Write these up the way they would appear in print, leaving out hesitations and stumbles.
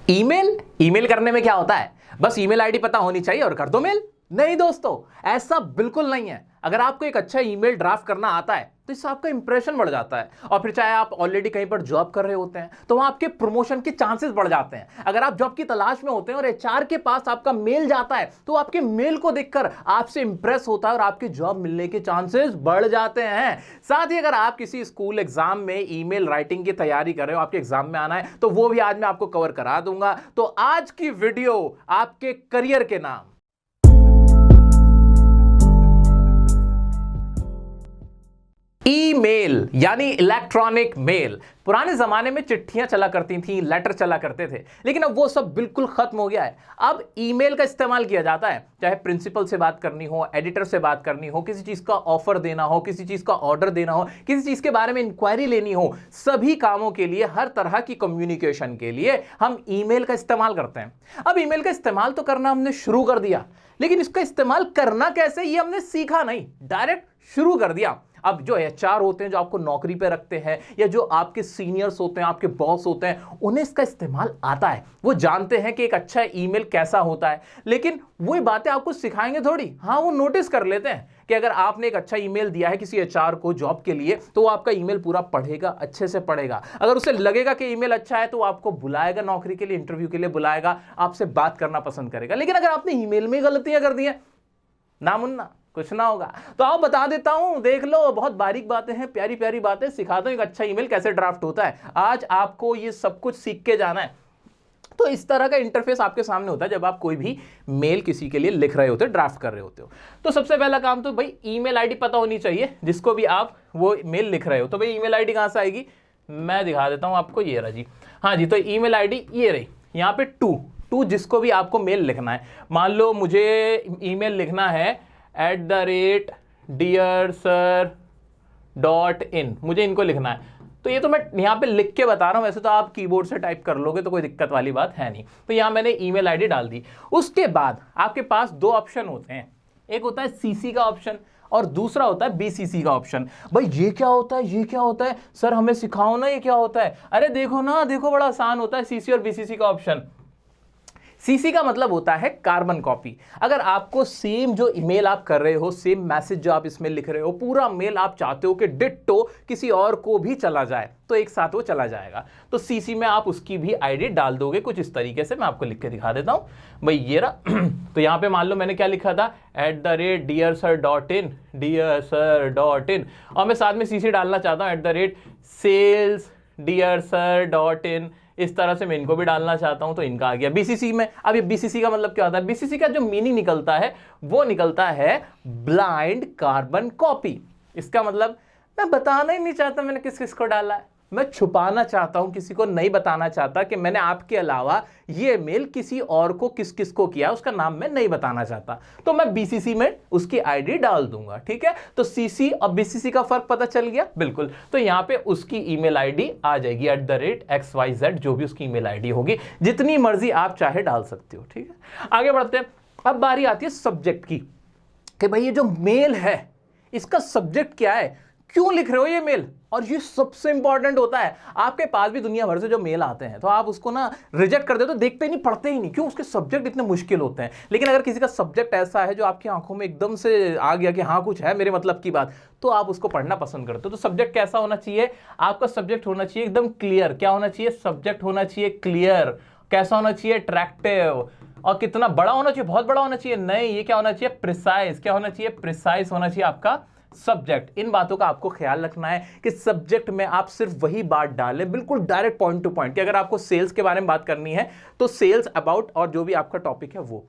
Email email करने में क्या होता है, बस ईमेल आईडी पता होनी चाहिए और कर दो मेल। नहीं दोस्तों, ऐसा बिल्कुल नहीं है। अगर आपको एक अच्छा ईमेल ड्राफ्ट करना आता है तो इससे आपका इंप्रेशन बढ़ जाता है, और फिर चाहे आप ऑलरेडी कहीं पर जॉब कर रहे होते हैं तो वहां आपके प्रमोशन के चांसेस बढ़ जाते हैं। अगर आप जॉब की तलाश में होते हैं और एचआर के पास आपका मेल जाता है तो आपके मेल को देखकर आपसे इंप्रेस होता है और आपकी जॉब मिलने के चांसेस बढ़ जाते हैं। साथ ही अगर आप किसी स्कूल एग्जाम में ईमेल राइटिंग की तैयारी कर रहे हो, आपके एग्जाम में आना है, तो वो भी आज मैं आपको कवर करा दूंगा। तो आज की वीडियो आपके करियर के नाम। ईमेल यानी इलेक्ट्रॉनिक मेल। पुराने जमाने में चिट्ठियां चला करती थी, लेटर चला करते थे, लेकिन अब वो सब बिल्कुल खत्म हो गया है। अब ईमेल का इस्तेमाल किया जाता है, चाहे प्रिंसिपल से बात करनी हो, एडिटर से बात करनी हो, किसी चीज का ऑफर देना हो, किसी चीज का ऑर्डर देना हो, किसी चीज के बारे में इंक्वायरी लेनी हो, सभी कामों के लिए, हर तरह की कम्युनिकेशन के लिए हम ईमेल का इस्तेमाल करते हैं। अब ईमेल का इस्तेमाल तो करना हमने शुरू कर दिया, लेकिन इसका इस्तेमाल करना कैसे ये हमने सीखा नहीं, डायरेक्ट शुरू कर दिया। अब जो एचआर होते हैं, जो आपको नौकरी पे रखते हैं, या जो आपके सीनियर्स होते हैं, आपके बॉस होते हैं, उन्हें इसका इस्तेमाल आता है। वो जानते हैं कि एक अच्छा ईमेल कैसा होता है, लेकिन वही बातें आपको सिखाएंगे थोड़ी। हाँ, वो नोटिस कर लेते हैं कि अगर आपने एक अच्छा ईमेल दिया है किसी एचआर को जॉब के लिए, तो वो आपका ईमेल पूरा पढ़ेगा, अच्छे से पढ़ेगा। अगर उसे लगेगा कि ईमेल अच्छा है तो वो आपको बुलाएगा नौकरी के लिए, इंटरव्यू के लिए बुलाएगा, आपसे बात करना पसंद करेगा। लेकिन अगर आपने ईमेल में गलतियां कर दी हैं, नामुन्ना कुछ ना होगा। तो आओ बता देता हूं, देख लो, बहुत बारीक बातें हैं, प्यारी प्यारी बातें सिखाता हूं, एक अच्छा ईमेल कैसे ड्राफ्ट होता है। आज आपको ये सब कुछ सीख के जाना है। तो इस तरह का इंटरफेस आपके सामने होता है जब आप कोई भी मेल किसी के लिए लिख रहे होते हो, ड्राफ्ट कर रहे होते हो। तो सबसे पहला काम तो भाई ईमेल आईडी पता होनी चाहिए, जिसको भी आप वो मेल लिख रहे हो। तो भाई ईमेल आईडी कहां से आएगी, मैं दिखा देता हूं आपको, ये रहा जी। हाँ जी, तो ईमेल आईडी ये रही, यहाँ पे टू जिसको भी आपको मेल लिखना है। मान लो मुझे ईमेल लिखना है @dearsir.in, मुझे इनको लिखना है। तो ये तो मैं यहाँ पे लिख के बता रहा हूँ, वैसे तो आप कीबोर्ड से टाइप कर लोगे तो कोई दिक्कत वाली बात है नहीं। तो यहाँ मैंने ईमेल आईडी डाल दी। उसके बाद आपके पास दो ऑप्शन होते हैं, एक होता है सीसी का ऑप्शन और दूसरा होता है बीसीसी का ऑप्शन। भाई ये क्या होता है, ये क्या होता है सर, हमें सिखाओ ना, ये क्या होता है। अरे देखो ना, देखो, बड़ा आसान होता है सीसी और बीसीसी का ऑप्शन। सीसी का मतलब होता है कार्बन कॉपी। अगर आपको सेम जो ईमेल आप कर रहे हो, सेम मैसेज जो आप इसमें लिख रहे हो, पूरा मेल आप चाहते हो कि डिट्टो किसी और को भी चला जाए, तो एक साथ वो चला जाएगा। तो सीसी में आप उसकी भी आईडी डाल दोगे कुछ इस तरीके से। मैं आपको लिख के दिखा देता हूं भाई, ये रहा। तो यहां पे मान लो मैंने क्या लिखा था, @dearsir.in, और मैं साथ में सीसी डालना चाहता हूं @salesdearsir.in। इस तरह से मैं इनको भी डालना चाहता हूं, तो इनका आ गया बीसीसी में। अब ये बीसीसी का मतलब क्या होता है, बीसीसी का जो मीनिंग निकलता है वो निकलता है ब्लाइंड कार्बन कॉपी। इसका मतलब मैं बताना ही नहीं चाहता मैंने किस किस को डाला है, मैं छुपाना चाहता हूं, किसी को नहीं बताना चाहता कि मैंने आपके अलावा ये मेल किसी और को किस किस को किया, उसका नाम मैं नहीं बताना चाहता। तो मैं बीसीसी में उसकी आईडी डाल दूंगा, ठीक है। तो सीसी और बीसीसी का फर्क पता चल गया, बिल्कुल। तो यहां पे उसकी ईमेल आईडी आ जाएगी @xyz, जो भी उसकी ईमेल आईडी होगी, जितनी मर्जी आप चाहे डाल सकते हो, ठीक है। आगे बढ़ते हैं। अब बारी आती है सब्जेक्ट की, कि भाई ये जो मेल है इसका सब्जेक्ट क्या है, क्यों लिख रहे हो ये मेल। और ये सबसे इंपॉर्टेंट होता है। आपके पास भी दुनिया भर से जो मेल आते हैं तो आप उसको ना रिजेक्ट कर देते हो, देखते ही नहीं, पढ़ते ही नहीं, क्यों, उसके सब्जेक्ट इतने मुश्किल होते हैं। लेकिन अगर किसी का सब्जेक्ट ऐसा है जो आपकी आंखों में एकदम से आ गया कि हाँ कुछ है मेरे मतलब की बात, तो आप उसको पढ़ना पसंद करते हो। तो सब्जेक्ट कैसा होना चाहिए, आपका सब्जेक्ट होना चाहिए एकदम क्लियर। क्या होना चाहिए, सब्जेक्ट होना चाहिए क्लियर। कैसा होना चाहिए, अट्रैक्टिव। और कितना बड़ा होना चाहिए, बहुत बड़ा होना चाहिए नहीं, ये क्या होना चाहिए, प्रिसाइज। क्या होना चाहिए, प्रिसाइज होना चाहिए आपका सब्जेक्ट। इन बातों का आपको ख्याल रखना है कि सब्जेक्ट में आप सिर्फ वही बात डालें, बिल्कुल डायरेक्ट पॉइंट टू पॉइंट। कि अगर आपको सेल्स के बारे में बात करनी है तो सेल्स अबाउट, और जो भी आपका टॉपिक है वो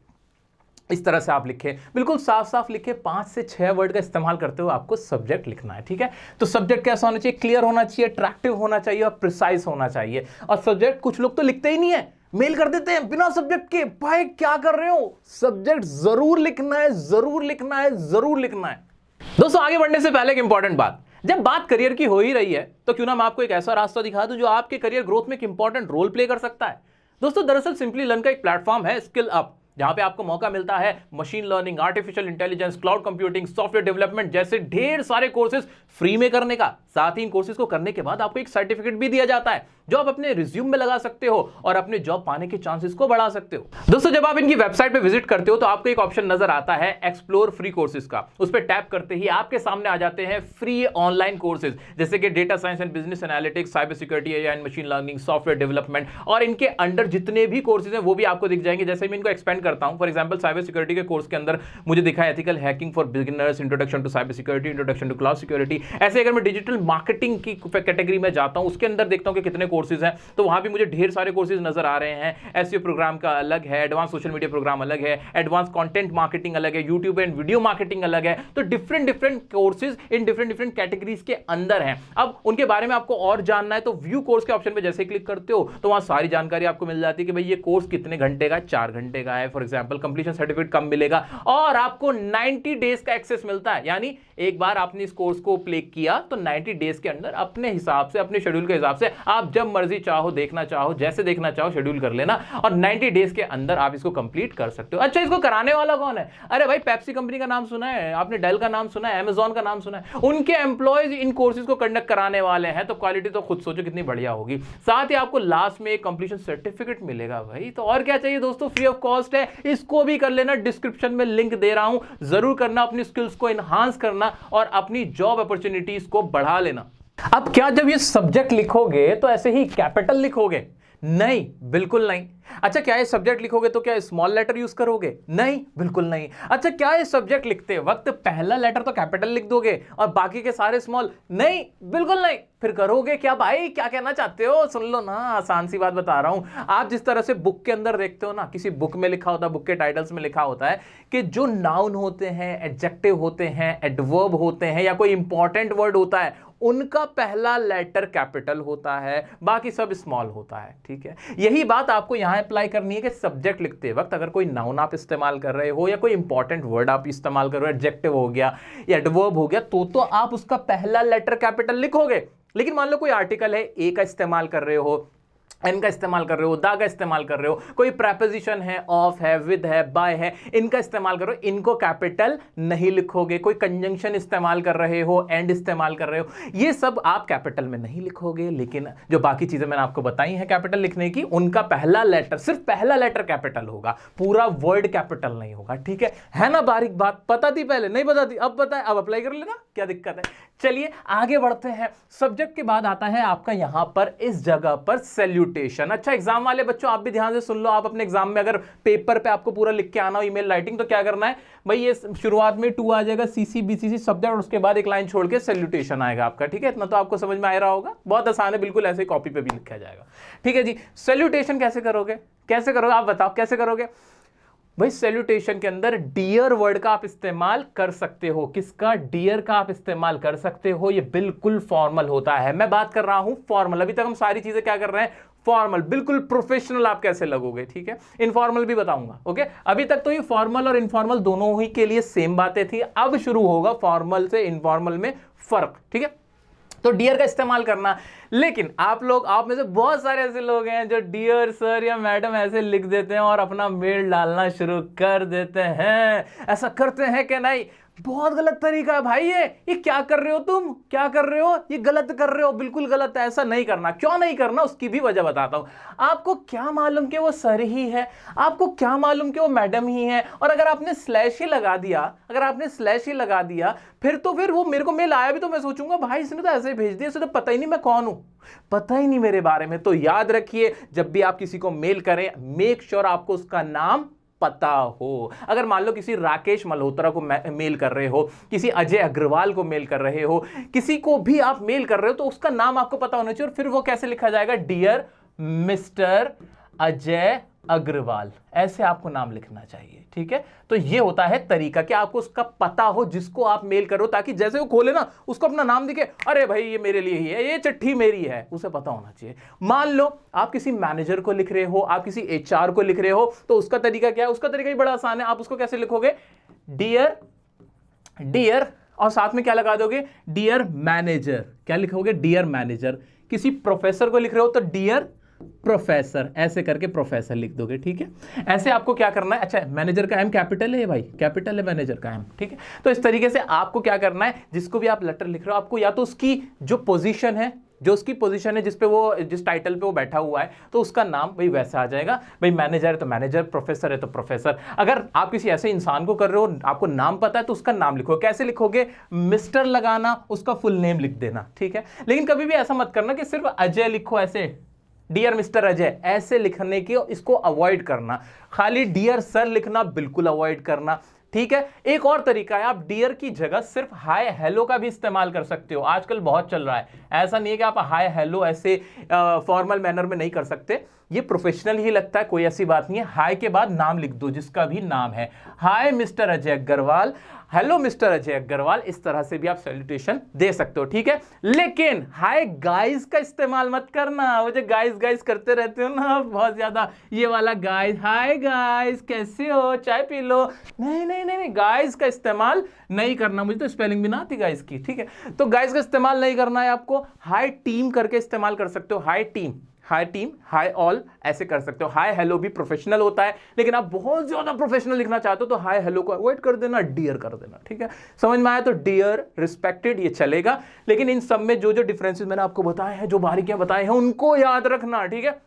इस तरह से आप लिखें, बिल्कुल साफ साफ लिखें। 5 से 6 वर्ड का इस्तेमाल करते हुए आपको सब्जेक्ट लिखना है, ठीक है। तो सब्जेक्ट कैसा होना चाहिए, क्लियर होना चाहिए, अट्रैक्टिव होना चाहिए और प्रिसाइज होना चाहिए। और सब्जेक्ट कुछ लोग तो लिखते ही नहीं है, मेल कर देते हैं बिना सब्जेक्ट के। भाई क्या कर रहे हो, सब्जेक्ट जरूर लिखना है, जरूर लिखना है, जरूर लिखना है। दोस्तों आगे बढ़ने से पहले एक इंपॉर्टेंट बात, जब बात करियर की हो ही रही है तो क्यों ना मैं आपको एक ऐसा रास्ता दिखा दूं जो आपके करियर ग्रोथ में एक इंपॉर्टेंट रोल प्ले कर सकता है। दोस्तों दरअसल सिंपली लर्न का एक प्लेटफॉर्म है स्किल अप। जहां पे आपको मौका मिलता है machine learning, artificial intelligence, cloud computing, software development जैसे ढेर सारे कोर्सेज फ्री में करने का। साथ ही इन कोर्सेज को करने के बाद आपको एक सर्टिफिकेट भी दिया जाता है जो आप अपने रिज्यूम में लगा सकते हो और अपने जॉब पाने के चांसेस को बढ़ा सकते हो। दोस्तों, जब आप इनकी वेबसाइट पे विजिट करते हो तो आपको एक ऑप्शन नजर आता है एक्सप्लोर फ्री कोर्सेज का। उस पर टैप करते ही आपके सामने आ जाते हैं फ्री ऑनलाइन कोर्सेज जैसे कि data science and business analytics, cyber security, AI and machine learning, software development, और इनके अंडर जितने भी कोर्सेज हैं वो भी आपको दिख जाएंगे। जैसे मैं इनको एक्सपेंड करता हूं, फॉर एग्जांपल साइबर सिक्योरिटी के कोर्स के अंदर मुझे दिखा है ethical hacking for beginners, introduction to cyber security, introduction to cloud security. ऐसे अगर मैं डिजिटल मार्केटिंग की कैटेगरी में जाता हूं, उसके अंदर देखता हूं कि कितने कोर्सेज हैं, तो वहां भी मुझे ढेर सारे कोर्सेज नजर आ रहे हैं। एसईओ प्रोग्राम का अलग है, एडवांस सोशल मीडिया प्रोग्राम अलग है, एडवांस कंटेंट मार्केटिंग अलग है, यूट्यूब एंड वीडियो मार्केटिंग अलग है। तो different courses in different categories के अंदर हैं। अब उनके बारे में आपको और जानना है तो व्यू कोर्स के ऑप्शन पे जैसे क्लिक करते हो तो वहां सारी जानकारी आपको मिल जाती है कि भाई ये कोर्स कितने घंटे का, 4 घंटे का है। फॉर एग्जांपल कंप्लीशन सर्टिफिकेट कब मिलेगा, और आपको 90 डेज का एक्सेस मिलता है। यानी एक बार आपने इस कोर्स को प्ले किया तो 90 डेज के अंदर अपने हिसाब से, अपने शेड्यूल के हिसाब से आप जब मर्जी चाहो देखना चाहो, जैसे देखना चाहो शेड्यूल कर लेना और 90 डेज के अंदर आप इसको कंप्लीट कर सकते हो। अच्छा, इसको कराने वाला कौन है? अरे भाई, पेप्सी कंपनी का नाम सुना है आपने, डेल का नाम सुना है, अमेजॉन का नाम सुना है, उनके एम्प्लॉयज इन कोर्सेज को कंडक्ट कराने वाले हैं। तो क्वालिटी तो खुद सोचो कितनी बढ़िया होगी। साथ ही आपको लास्ट में एक कंप्लीशन सर्टिफिकेट मिलेगा भाई। तो और क्या चाहिए दोस्तों, फ्री ऑफ कॉस्ट है, इसको भी कर लेना। डिस्क्रिप्शन में लिंक दे रहा हूं, जरूर करना, अपनी स्किल्स को एनहांस करना और अपनी जॉब अपॉर्चुनिटीज को बढ़ा लेना। अब क्या जब ये सब्जेक्ट लिखोगे तो ऐसे ही कैपिटल लिखोगे? नहीं, बिल्कुल नहीं। अच्छा, क्या ये सब्जेक्ट लिखोगे तो क्या स्मॉल लेटर यूज करोगे? नहीं, बिल्कुल नहीं। अच्छा, क्या ये सब्जेक्ट लिखते वक्त पहला लेटर तो कैपिटल लिख दोगे और बाकी के सारे स्मॉल? नहीं, बिल्कुल नहीं। फिर करोगे क्या भाई? क्या कहना चाहते हो? सुन लो ना, आसान सी बात बता रहा हूं। आप जिस तरह से बुक के अंदर देखते हो ना, किसी बुक में लिखा होता है, बुक के टाइटल्स में लिखा होता है कि जो नाउन होते हैं, एडजेक्टिव होते हैं, एडवर्ब होते हैं या कोई इंपॉर्टेंट वर्ड होता है, उनका पहला लेटर कैपिटल होता है, बाकी सब स्मॉल होता है। ठीक है, यही बात आपको यहां अप्लाई करनी है कि सब्जेक्ट लिखते वक्त अगर कोई नाउन आप इस्तेमाल कर रहे हो या कोई इंपॉर्टेंट वर्ड आप इस्तेमाल कर रहे हो, एडजेक्टिव हो गया या एडवर्ब हो गया, तो आप उसका पहला लेटर कैपिटल लिखोगे। लेकिन मान लो कोई आर्टिकल है, ए का इस्तेमाल कर रहे हो, एन का इस्तेमाल कर रहे हो, दा का इस्तेमाल कर रहे हो, कोई प्रेपोजिशन है, ऑफ है, विद है, बाय है, इनका इस्तेमाल करो, इनको कैपिटल नहीं लिखोगे। कोई कंजंक्शन इस्तेमाल कर रहे हो, एंड इस्तेमाल कर रहे हो, ये सब आप कैपिटल में नहीं लिखोगे। लेकिन जो बाकी चीजें मैंने आपको बताई हैं कैपिटल लिखने की, उनका पहला लेटर, सिर्फ पहला लेटर कैपिटल होगा, पूरा वर्ड कैपिटल नहीं होगा। ठीक है ना? बारीक बात पता थी पहले, नहीं पता थी, अब पता है, अब अप्लाई कर लेना, क्या दिक्कत है। चलिए आगे बढ़ते हैं। सब्जेक्ट के बाद आता है आपका यहां पर इस जगह पर सैल्यूटेशन। अच्छा, एग्जाम वाले बच्चों आप भी ध्यान से सुन लो। आप अपने एग्जाम में अगर पेपर पे आपको पूरा लिख के आना हो ईमेल राइटिंग, तो क्या करना है भाई, ये शुरुआत में 2 आ जाएगा, सीसी बीसीसी सब्जेक्ट, और उसके बाद एक लाइन छोड़ के सैल्यूटेशन आएगा आपका। ठीक है, इतना तो आपको समझ में आ रहा होगा, बहुत आसान है, बिल्कुल ऐसे कॉपी पे भी लिखा जाएगा। ठीक है जी, सैल्यूटेशन कैसे करोगे? कैसे करोगे आप बताओ, कैसे करोगे भाई? सैल्यूटेशन के अंदर डियर वर्ड का आप इस्तेमाल कर सकते हो। किसका? डियर का आप इस्तेमाल कर सकते हो। ये बिल्कुल फॉर्मल होता है। मैं बात कर रहा हूं फॉर्मल। अभी तक हम सारी चीजें क्या कर रहे हैं? फॉर्मल। बिल्कुल प्रोफेशनल आप कैसे लगोगे। ठीक है, इनफॉर्मल भी बताऊंगा। ओके, अभी तक तो ये फॉर्मल और इनफॉर्मल दोनों ही के लिए सेम बातें थी। अब शुरू होगा फॉर्मल से इनफॉर्मल में फर्क। ठीक है, तो डियर का इस्तेमाल करना। लेकिन आप में से बहुत सारे ऐसे लोग हैं जो डियर सर या मैडम ऐसे लिख देते हैं और अपना मेल डालना शुरू कर देते हैं। ऐसा करते हैं कि नहीं? बहुत गलत तरीका है भाई। ये क्या कर रहे हो तुम? क्या कर रहे हो? ये गलत कर रहे हो, बिल्कुल गलत है। ऐसा नहीं करना। क्यों नहीं करना उसकी भी वजह बताता हूं। आपको क्या मालूम कि वो सर ही है? आपको क्या मालूम कि वो मैडम ही है? और अगर आपने स्लैश ही लगा दिया, फिर वो मेरे को मेल आया भी तो मैं सोचूंगा भाई इसने तो ऐसे ही भेज दिया, इसे तो पता ही नहीं मैं कौन हूं, पता ही नहीं मेरे बारे में। तो याद रखिए, जब भी आप किसी को मेल करें, मेक श्योर आपको उसका नाम पता हो। अगर मान लो किसी राकेश मल्होत्रा को मेल कर रहे हो, किसी अजय अग्रवाल को मेल कर रहे हो, किसी को भी आप मेल कर रहे हो, तो उसका नाम आपको पता होना चाहिए। और फिर वो कैसे लिखा जाएगा? डियर मिस्टर अजय अग्रवाल, ऐसे आपको नाम लिखना चाहिए। ठीक है, तो ये होता है तरीका कि आपको उसका पता हो जिसको आप मेल करो, ताकि जैसे वो खोले ना, उसको अपना नाम दिखे, अरे भाई ये मेरे लिए ही है, ये चिट्ठी मेरी है, उसे पता होना चाहिए। मान लो आप किसी मैनेजर को लिख रहे हो, आप किसी एचआर को लिख रहे हो, तो उसका तरीका क्या है? उसका तरीका ही बड़ा आसान है। आप उसको कैसे लिखोगे? डियर और साथ में क्या लगा दोगे? Dear manager. क्या लिखोगे? Dear manager. किसी प्रोफेसर को लिख रहे हो तो डियर प्रोफेसर, ऐसे करके प्रोफेसर लिख दोगे, ठीक है। ऐसे आपको क्या करना है, अच्छा मैनेजर का एम कैपिटल है भाई, कैपिटल है मैनेजर का एम, ठीक है। तो इस तरीके से आपको क्या करना है, जिसको भी आप लेटर लिख रहे हो, आपको या तो उसकी जो पोजीशन है, जो उसकी पोजीशन है जिस पे वो, जिस टाइटल पे वो बैठा हुआ है, तो उसका नाम भाई वैसा आ जाएगा। भाई मैनेजर है तो मैनेजर, प्रोफेसर है तो प्रोफेसर। अगर आप किसी ऐसे इंसान को कर रहे हो, आपको नाम पता है, तो उसका नाम लिखो। कैसे लिखोगे, मिस्टर लगाना, उसका फुल नेम लिख देना, ठीक है। लेकिन कभी भी ऐसा मत करना कि सिर्फ अजय लिखो, ऐसे डियर मिस्टर अजय, ऐसे लिखने की इसको अवॉइड करना। खाली डियर सर लिखना बिल्कुल अवॉइड करना, ठीक है। एक और तरीका है, आप डियर की जगह सिर्फ हाय हेलो का भी इस्तेमाल कर सकते हो, आजकल बहुत चल रहा है। ऐसा नहीं है कि आप हाय हेलो ऐसे फॉर्मल मैनर में नहीं कर सकते, ये प्रोफेशनल ही लगता है, कोई ऐसी बात नहीं है। हाय के बाद नाम लिख दो, जिसका भी नाम है, hi mister Ajay Agarwal, hello mister Ajay Agarwal, इस तरह से भी आप सैल्यूटेशन दे सकते हो, ठीक है। लेकिन हाय गाइस का इस्तेमाल मत करना। वो जो गाइस गाइस करते रहते हो ना बहुत ज्यादा, ये वाला गाइस, हाय गाइस कैसे हो, चाय पी लो, नहीं नहीं नहीं, गाइस का इस्तेमाल नहीं करना। मुझे तो स्पेलिंग भी ना आती गाइस की, ठीक है। तो गाइस का इस्तेमाल नहीं करना है आपको। हाय टीम करके इस्तेमाल कर सकते हो, हाय टीम, हाय टीम, हाय ऑल, ऐसे कर सकते हो। हाय हेलो भी प्रोफेशनल होता है, लेकिन आप बहुत ज्यादा प्रोफेशनल लिखना चाहते हो तो हाय हेलो को अवॉइड कर देना, डियर कर देना, ठीक है। समझ में आया? तो डियर, रिस्पेक्टेड, ये चलेगा। लेकिन इन सब में जो जो डिफरेंसेस मैंने आपको बताए हैं, जो बारीकियां बताए हैं, उनको याद रखना, ठीक है।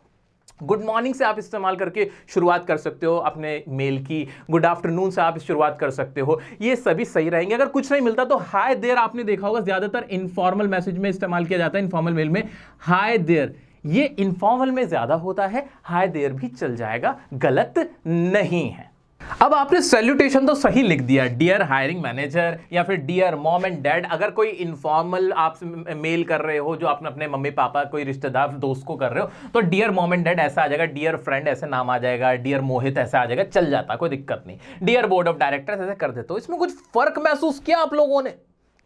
गुड मॉर्निंग से आप इस्तेमाल करके शुरुआत कर सकते हो अपने मेल की, गुड आफ्टरनून से आप शुरुआत कर सकते हो, ये सभी सही रहेंगे। अगर कुछ नहीं मिलता तो हाय देयर, आपने देखा होगा ज्यादातर इनफॉर्मल मैसेज में इस्तेमाल किया जाता है, इनफॉर्मल मेल में हाय देयर, ये इनफॉर्मल में ज्यादा होता है, हाय देयर भी चल जाएगा, गलत नहीं है। अब आपने सैल्यूटेशन तो सही लिख दिया, डियर हायरिंग मैनेजर या फिर डियर मॉम एंड डैड। अगर कोई इनफॉर्मल आप मेल कर रहे हो, जो आप अपने मम्मी पापा, कोई रिश्तेदार दोस्त को कर रहे हो, तो डियर मॉम एंड डैड ऐसा आ जाएगा, डियर फ्रेंड ऐसे नाम आ जाएगा, डियर मोहित ऐसा आ जाएगा, चल जाता, कोई दिक्कत नहीं। डियर बोर्ड ऑफ डायरेक्टर्स ऐसे कर देते हो। इसमें कुछ फर्क महसूस किया आप लोगों ने?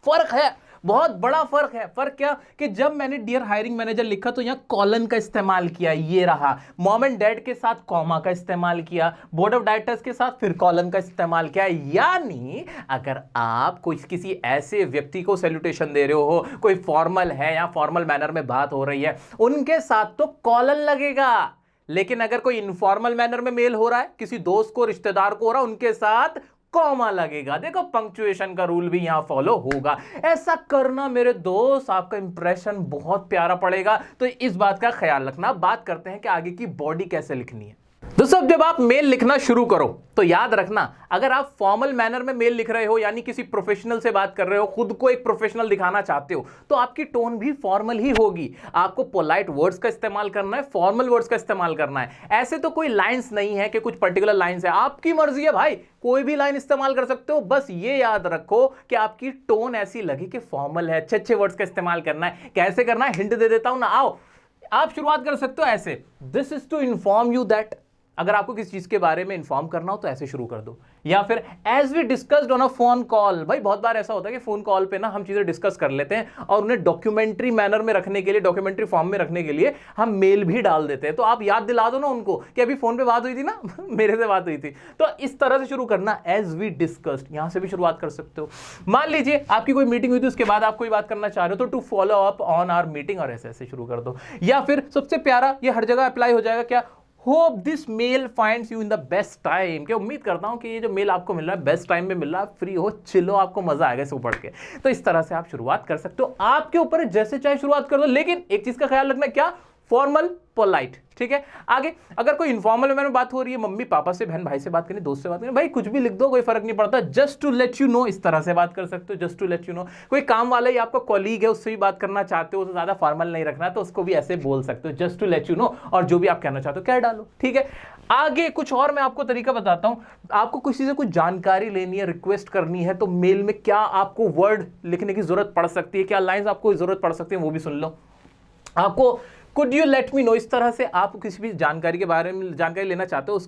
फर्क है, बहुत बड़ा फर्क है। फर्क क्या कि जब मैंने डियर हायरिंग मैनेजर लिखा तो यहां कॉलन का इस्तेमाल किया, ये रहा। मॉम एंड डैड के साथ कॉमा का इस्तेमाल किया, बोर्ड ऑफ डायरेक्टर्स के साथ फिर कॉलन का इस्तेमाल किया। यानी अगर आप कोई किसी ऐसे व्यक्ति को सैल्यूटेशन दे रहे हो, कोई फॉर्मल है या फॉर्मल मैनर में बात हो रही है, उनके साथ तो कॉलन लगेगा। लेकिन अगर कोई इनफॉर्मल मैनर में मेल हो रहा है, किसी दोस्त को, रिश्तेदार को हो रहा है, उनके साथ कॉमा लगेगा। देखो पंक्चुएशन का रूल भी यहां फॉलो होगा। ऐसा करना मेरे दोस्त, आपका इंप्रेशन बहुत प्यारा पड़ेगा। तो इस बात का ख्याल रखना। बात करते हैं कि आगे की बॉडी कैसे लिखनी है। दोस्तों जब आप मेल लिखना शुरू करो तो याद रखना, अगर आप फॉर्मल मैनर में मेल लिख रहे हो, यानी किसी प्रोफेशनल से बात कर रहे हो, खुद को एक प्रोफेशनल दिखाना चाहते हो, तो आपकी टोन भी फॉर्मल ही होगी। आपको पोलाइट वर्ड्स का इस्तेमाल करना है, फॉर्मल वर्ड्स का इस्तेमाल करना है। ऐसे तो कोई लाइंस नहीं है कि कुछ पर्टिकुलर लाइंस है, आपकी मर्जी है भाई, कोई भी लाइन इस्तेमाल कर सकते हो। बस ये याद रखो कि आपकी टोन ऐसी लगे कि फॉर्मल है, अच्छे अच्छे वर्ड्स का इस्तेमाल करना है। कैसे करना है हिंट दे देता हूं ना, आओ। आप शुरुआत कर सकते हो ऐसे, this is to inform you that. अगर आपको किसी चीज के बारे में इन्फॉर्म करना हो तो ऐसे शुरू कर दो। या फिर as we discussed on a phone call. भाई बहुत बार ऐसा होता है कि फोन कॉल पे ना हम चीजें डिस्कस कर लेते हैं और उन्हें डॉक्यूमेंट्री मैनर में रखने के लिए, डॉक्यूमेंट्री फॉर्म में रखने के लिए हम मेल भी डाल देते हैं। तो आप याद दिला दो ना उनको कि अभी फोन पे बात हुई थी ना मेरे से बात हुई थी। तो इस तरह से शुरू करना, एज वी डिस्कस्ड, यहां से भी शुरुआत कर सकते हो। मान लीजिए आपकी कोई मीटिंग हुई थी, उसके बाद आप कोई बात करना चाह रहे हो, तो to follow up on our meeting, और ऐसे ऐसे शुरू कर दो। या फिर सबसे प्यारा, ये हर जगह अप्लाई हो जाएगा, क्या, hope this mail finds you in the best time. क्या उम्मीद करता हूं कि ये जो मेल आपको मिल रहा है बेस्ट टाइम में मिल रहा है, फ्री हो, चिलो, आपको मजा आएगा इसको पढ़ के। तो इस तरह से आप शुरुआत कर सकते हो, आपके ऊपर है, जैसे चाहे शुरुआत कर दो। लेकिन एक चीज का ख्याल रखना, क्या, फॉर्मल, पोलाइट, ठीक है। आगे अगर कोई इनफॉर्मल में बात हो रही है, मम्मी पापा से, बहन भाई से बात करनी, दोस्त से बात करनी, भाई कुछ भी लिख दो, कोई फर्क नहीं पड़ता। Just to let you know, इस तरह से बात कर सकते हो, just to let you know. कोई काम वाला या आपका कॉलीग है, उससे भी बात करना चाहते हो, तो ज्यादा फॉर्मल नहीं रखना, तो उसको भी ऐसे बोल सकते हो, just to let you know, और जो भी आप कहना चाहते हो कह डालो, ठीक है। आगे कुछ और मैं आपको तरीका बताता हूं। आपको किसी से कुछ जानकारी लेनी है, रिक्वेस्ट करनी है, तो मेल में क्या आपको वर्ड लिखने की जरूरत पड़ सकती है, क्या लाइंस आपको जरूरत पड़ सकती है, वो भी सुन लो। आपको could you let me no, इस तरह से आप किसी भी जानकारी के बारे में जानकारी लेना चाहते हो,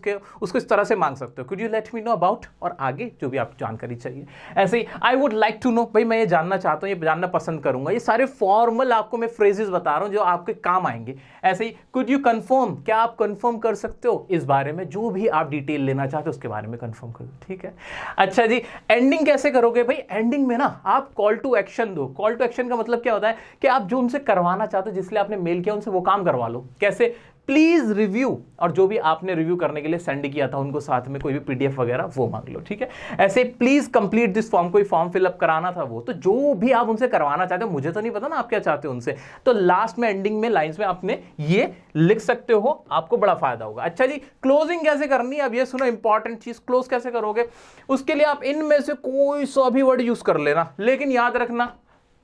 उसको इस तरह से मांग सकते हो, could you let me know about, और आगे जो भी आपको जानकारी चाहिए। ऐसे ही I would like to know, भाई मैं ये जानना चाहता हूँ, ये जानना पसंद करूंगा। ये सारे फॉर्मल आपको मैं फ्रेजेस बता रहा हूँ जो आपके काम आएंगे। ऐसे ही कुड यू कंफर्म, क्या आप कंफर्म कर सकते हो इस बारे में, जो भी आप डिटेल लेना चाहते हो उसके बारे में कंफर्म करो, ठीक है। अच्छा जी, एंडिंग कैसे करोगे? भाई एंडिंग में ना आप कॉल टू एक्शन दो। कॉल टू एक्शन का मतलब क्या होता है कि आप जो उनसे करवाना चाहते हो, जिसलिए आपने मेल किया, उनसे वो काम करवा लो। कैसे? प्लीज रिव्यू, और जो भी आपने रिव्यू करने के लिए सेंड किया था उनको साथ में कोई भी पीडीएफ वगैरह वो मांग लो, ठीक है। ऐसे प्लीज कंप्लीट दिस फॉर्म, कोई फॉर्म फिलअप कराना था वो, तो जो भी आप उनसे करवाना चाहते हो, मुझे तो नहीं पता ना आप क्या चाहते हो उनसे, तो लास्ट में एंडिंग में लाइंस में आपने ये लिख सकते हो, आपको बड़ा फायदा होगा। अच्छा जी, क्लोजिंग कैसे करनी है, अब ये सुनो इंपॉर्टेंट चीज, क्लोज कैसे करोगे, उसके लिए आप इनमें से कोई सा भी वर्ड यूज कर लेना, लेकिन याद रखना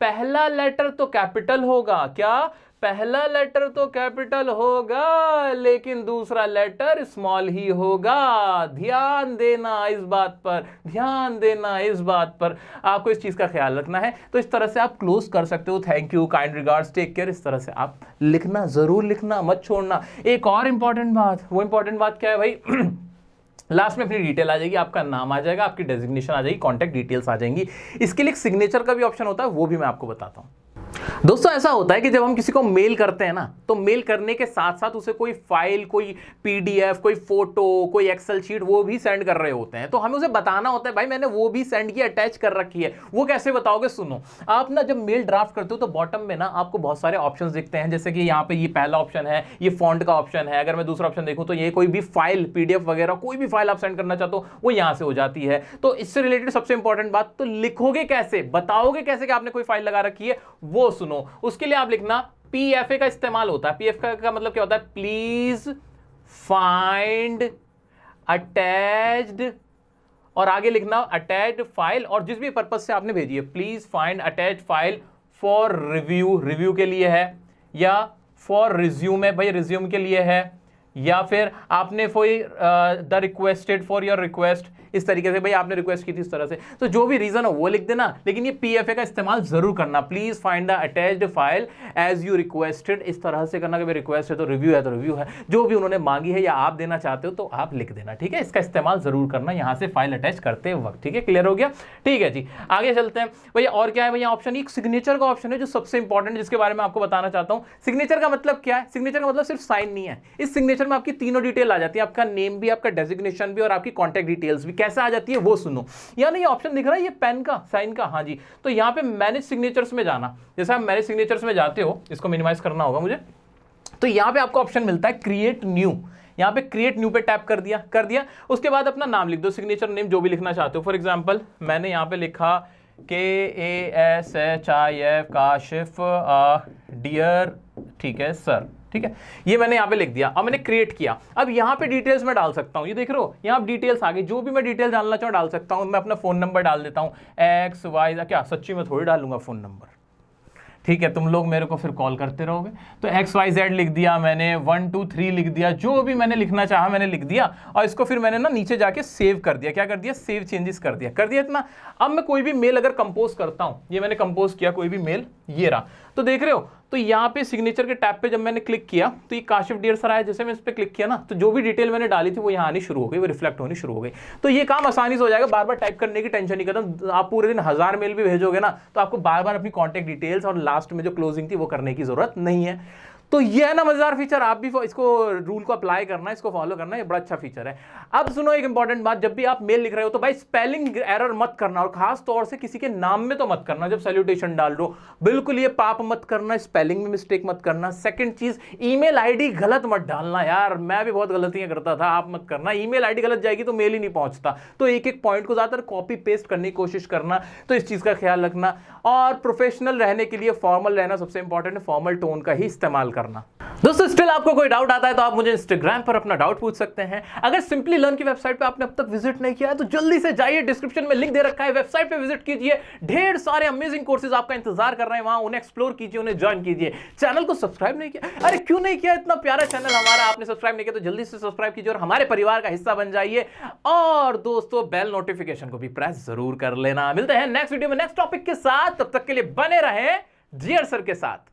पहला लेटर तो कैपिटल होगा, क्या पहला लेटर तो कैपिटल होगा, लेकिन दूसरा लेटर स्मॉल ही होगा। ध्यान देना इस बात पर, ध्यान देना इस बात पर, आपको इस चीज का ख्याल रखना है। तो इस तरह से आप क्लोज कर सकते हो, thank you, kind regards, take care, इस तरह से आप लिखना, जरूर लिखना, मत छोड़ना। एक और इंपॉर्टेंट बात, वो इंपॉर्टेंट बात क्या है भाई, लास्ट में अपनी डिटेल आ जाएगी, आपका नाम आ जाएगा, आपकी डेजिग्नेशन आ जाएगी, कॉन्टैक्ट डिटेल्स आ जाएंगी। इसके लिए एक सिग्नेचर का भी ऑप्शन होता है, वो भी मैं आपको बताता हूं। दोस्तों ऐसा होता है कि जब हम किसी को मेल करते हैं ना, तो मेल करने के साथ साथ उसे कोई फाइल, कोई पीडीएफ, कोई फोटो, कोई एक्सेल शीट वो भी सेंड कर रहे होते हैं, तो हमें उसे बताना होता है भाई मैंने वो भी सेंड किया, अटैच कर रखी है। वो कैसे बताओगे, सुनो, आप ना जब मेल ड्राफ्ट करते हो तो बॉटम में ना आपको बहुत सारे ऑप्शंस दिखते हैं, जैसे कि यहाँ पे ये पहला ऑप्शन है, ये फॉन्ट का ऑप्शन है। अगर मैं दूसरा ऑप्शन देखूं तो ये कोई भी फाइल, पीडीएफ वगैरह कोई भी फाइल आप सेंड करना चाहते हो वो यहां से हो जाती है। तो इससे रिलेटेड सबसे इंपॉर्टेंट बात, तो लिखोगे कैसे, बताओगे कैसे कि आपने कोई फाइल लगा रखी है, वो सुनो। उसके लिए आप लिखना पीएफए का इस्तेमाल होता है। पीएफए का मतलब क्या होता है, प्लीज फाइंड अटैच्ड, और आगे लिखना अटैच्ड फाइल, और जिस भी पर्पज से आपने भेजी है, please find attached file for review, review के लिए है, या फॉर रिज्यूम, भाई रिज्यूम के लिए है, या फिर आपने कोई the requested for your request, इस तरीके से भाई आपने रिक्वेस्ट की थी इस तरह से, तो जो भी रीजन हो वो लिख देना, लेकिन ये पीएफए का इस्तेमाल जरूर करना, please find the attached file as you requested, इस तरह से करना कि भाई रिक्वेस्ट है तो रिव्यू है तो रिव्यू है, जो भी उन्होंने मांगी है या आप देना चाहते हो तो आप लिख देना, ठीक है। इसका इस्तेमाल जरूर करना यहां से फाइल अटैच करते वक्त, ठीक है, क्लियर हो गया, ठीक है जी। आगे चलते हैं भैया, और क्या है भैया ऑप्शन, एक सिग्नेचर का ऑप्शन है जो सबसे इंपॉर्टेंट, जिसके बारे में आपको बताना चाहता हूं। सिग्नेचर का मतलब क्या है, सिग्नेचर का मतलब सिर्फ साइन नहीं है, इस सिग्नेचर में आपकी तीनों डिटेल आ जाती है, आपका नेम भी, आपका डेजिग्नेशन भी, और आपकी कॉन्टैक्ट डिटेल्स भी। कैसे आ जाती है वो सुनो, यानी ये ऑप्शन दिख रहा है, ये पेन का, साइन का, हाँ जी। तो यहां पे मैनेज सिग्नेचर्स में जाना, जैसे आप मैनेज सिग्नेचर्स में जाते हो, इसको मिनिमाइज करना होगा मुझे, तो यहां पे आपको ऑप्शन मिलता है क्रिएट न्यू, यहां पे क्रिएट न्यू पे टैप कर दिया, उसके बाद अपना नाम लिख दो, सिग्नेचर नेम जो भी लिखना चाहते हो। फॉर एग्जांपल मैंने यहां पे लिखा KASHIF काशिफ डियर, ठीक है सर, ठीक है, ये मैंने यहां पे लिख दिया। अब मैंने क्रिएट किया, अब यहां पे डिटेल्स में डाल सकता हूं, ये देख रहे हो यहां डिटेल्स आ गई, जो भी मैं डिटेल डालना चाहूं डाल सकता हूं। मैं अपना फोन नंबर डाल देता हूं, XY, क्या सच्ची में थोड़ी डालूंगा फोन नंबर, ठीक है, तुम लोग मेरे को फिर कॉल करते रहोगे, तो XYZ लिख दिया मैंने, 1 2 3 लिख दिया, जो भी मैंने लिखना चाहा मैंने लिख दिया, और इसको फिर मैंने ना नीचे जाके सेव कर दिया, क्या कर दिया, सेव चेंजेस कर दिया इतना। अब मैं कोई भी मेल अगर कंपोज करता हूं, ये मैंने कंपोज किया कोई भी मेल, ये रहा, तो देख रहे हो, तो यहाँ पे सिग्नेचर के टैब पे जब मैंने क्लिक किया तो ये काशिफ डियर सर आया, जैसे मैं इस पे क्लिक किया ना, तो जो भी डिटेल मैंने डाली थी वो यहाँ आनी शुरू हो गई, वो रिफ्लेक्ट होनी शुरू हो गई। तो ये काम आसानी से हो जाएगा, बार बार टाइप करने की टेंशन नहीं, खत्म। आप पूरे दिन 1000 मेल भी भेजोगे ना, तो आपको बार बार अपनी कॉन्टैक्ट डिटेल्स और लास्ट में जो क्लोजिंग थी वो करने की जरूरत नहीं है। तो ये है ना मजेदार फीचर, आप भी इसको रूल को अप्लाई करना, इसको फॉलो करना, ये बड़ा अच्छा फीचर है। अब सुनो एक इंपॉर्टेंट बात, जब भी आप मेल लिख रहे हो तो भाई स्पेलिंग एरर मत करना, और खास तौर से किसी के नाम में तो मत करना, जब सैल्यूटेशन डाल दो बिल्कुल ये पाप मत करना, स्पेलिंग में मिस्टेक मत करना। सेकंड चीज, ईमेल आईडी गलत मत डालना यार, मैं भी बहुत गलतियां करता था, आप मत करना। ईमेल आईडी गलत जाएगी तो मेल ही नहीं पहुंचता, तो एक एक पॉइंट को ज्यादातर कॉपी पेस्ट करने की कोशिश करना, तो इस चीज का ख्याल रखना। और प्रोफेशनल रहने के लिए फॉर्मल रहना सबसे इंपॉर्टेंट है, फॉर्मल टोन का ही इस्तेमाल करना। दोस्तों स्टिल आपको कोई डाउट आता है तो आप मुझे इंस्टाग्राम पर अपना डाउट पूछ सकते हैं। अगर सिंपली लर्न की वेबसाइट पे आपने अब तक विजिट नहीं किया है तो जल्दी से जाइए, डिस्क्रिप्शन में लिंक दे रखा है, वेबसाइट पे विजिट कीजिए, ढेर सारे अमेजिंग कोर्सेज आपका इंतजार कर रहे हैं वहां, उन्हें एक्सप्लोर कीजिए, उन्हें ज्वाइन कीजिए। चैनल को सब्सक्राइब नहीं किया, अरे क्यों नहीं किया, इतना प्यारा चैनल हमारा, आपने सब्सक्राइब नहीं किया तो जल्दी से सब्सक्राइब कीजिए और हमारे परिवार का हिस्सा बन जाइए। और दोस्तों बेल नोटिफिकेशन को भी प्रेस जरूर कर लेना। मिलते हैं नेक्स्ट वीडियो में नेक्स्ट टॉपिक के साथ, तब तक के लिए बने रहें डियर सर के साथ।